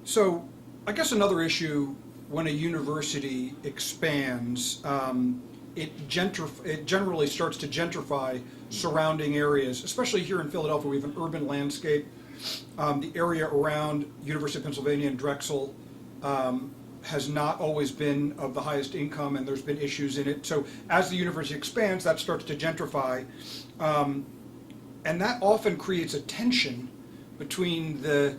So, I guess another issue when a university expands, it generally starts to gentrify surrounding areas, especially here in Philadelphia. We have an urban landscape. The area around University of Pennsylvania and Drexel has not always been of the highest income, and there's been issues in it. So as the university expands, that starts to gentrify, and that often creates a tension between the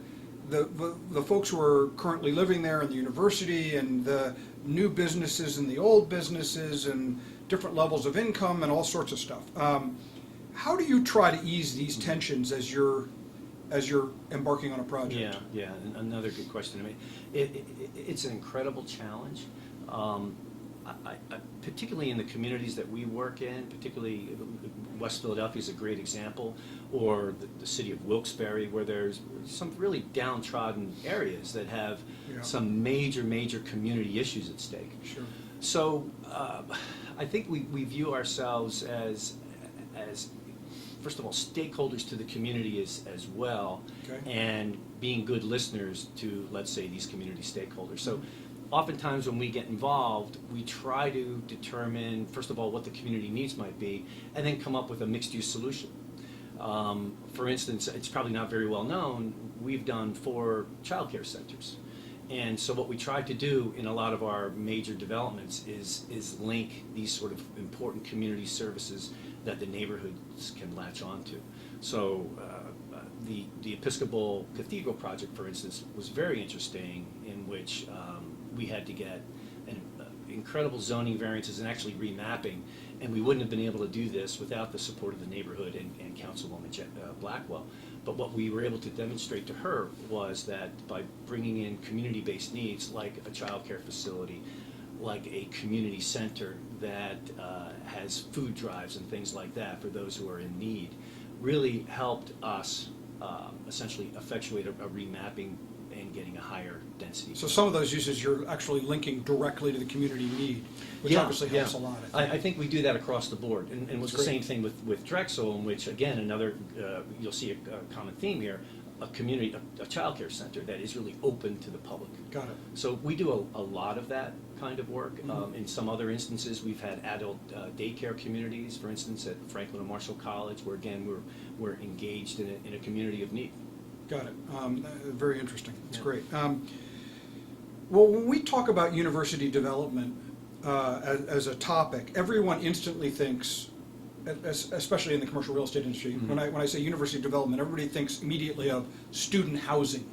folks who are currently living there in the university and the new businesses and the old businesses and different levels of income and all sorts of stuff. How do you try to ease these tensions as you're embarking on a project? Yeah, another good question. I mean, it's an incredible challenge. Particularly in the communities that we work in, particularly West Philadelphia is a great example, or the city of Wilkes-Barre, where there's some really downtrodden areas that have some major community issues at stake. Sure. So I think we view ourselves as first of all, stakeholders to the community as well, Okay. and being good listeners to, let's say, these community stakeholders. So oftentimes when we get involved, we try to determine, first of all, what the community needs might be, and then come up with a mixed-use solution. For instance, it's probably not very well known, we've done 4 childcare centers. And so what we try to do in a lot of our major developments is link these sort of important community services that the neighborhoods can latch onto. So the Episcopal Cathedral project, for instance, was very interesting, in which we had to get incredible zoning variances and actually remapping, and we wouldn't have been able to do this without the support of the neighborhood and Councilwoman Blackwell. But what we were able to demonstrate to her was that by bringing in community-based needs like a child care facility, like a community center that has food drives and things like that for those who are in need, really helped us essentially effectuate a remapping and getting a higher density. So some of those uses you're actually linking directly to the community need, which obviously helps a lot. I think we do that across the board, and it was the same thing with Drexel, in which, again, another, you'll see a common theme here, a community, a child care center that is really open to the public. Got it. So we do a lot of that kind of work. In some other instances, we've had adult daycare communities, for instance, at Franklin and Marshall College, where, again, we're engaged in a community of need. Got it. Very interesting. That's great. Well, when we talk about university development as a topic, everyone instantly thinks, especially in the commercial real estate industry, when I say university development, everybody thinks immediately of student housing.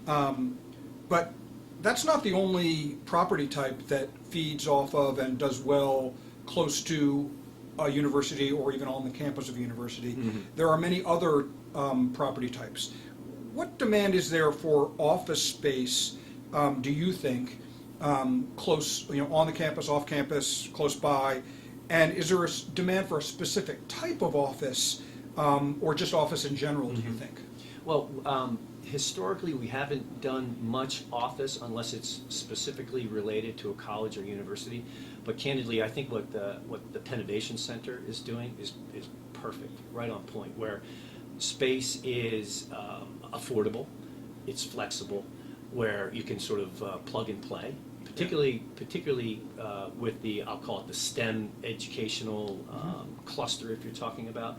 But that's not the only property type that feeds off of and does well close to a university or even on the campus of a university. There are many other property types. What demand is there for office space, do you think, close, on the campus, off campus, close by? And is there a demand for a specific type of office, or just office in general, do you think? Well, historically, we haven't done much office unless it's specifically related to a college or university. But candidly, I think what the Pennovation Center is doing is perfect, right on point, where space is affordable, it's flexible, where you can sort of plug and play, particularly with the, I'll call it the STEM educational cluster, if you're talking about,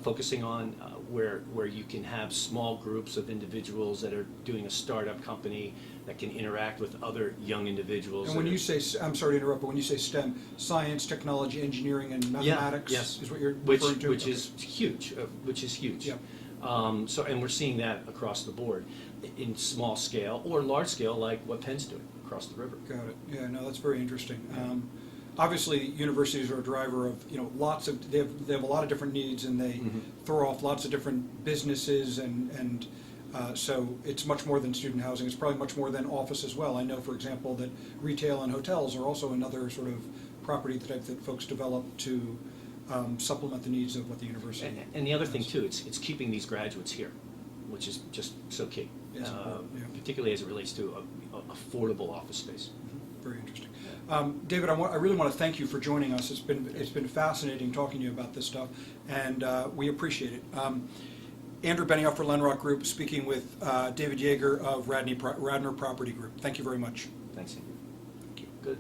focusing on where you can have small groups of individuals that are doing a startup company that can interact with other young individuals. And when you say, I'm sorry to interrupt, but when you say STEM, science, technology, engineering, and mathematics is what you're referring to? Which is huge. Yeah. And we're seeing that across the board in small scale or large scale, like what Penn's doing across the river. Got it. Yeah, no, that's very interesting. Obviously, universities are a driver of, lots of, they have a lot of different needs, and they throw off lots of different businesses, and so it's much more than student housing. It's probably much more than office as well. I know, for example, that retail and hotels are also another sort of property type that folks develop to supplement the needs of what the university has. And the other thing too, it's keeping these graduates here, which is just so key, Yes, particularly as it relates to affordable office space. Very interesting. David, I really want to thank you for joining us. It's been fascinating talking to you about this stuff, and we appreciate it. Andrew Benioff for Lenrock Group, speaking with David Yeager of Radnor Property Group. Thank you very much. Thanks, Andrew. Thank you. Good.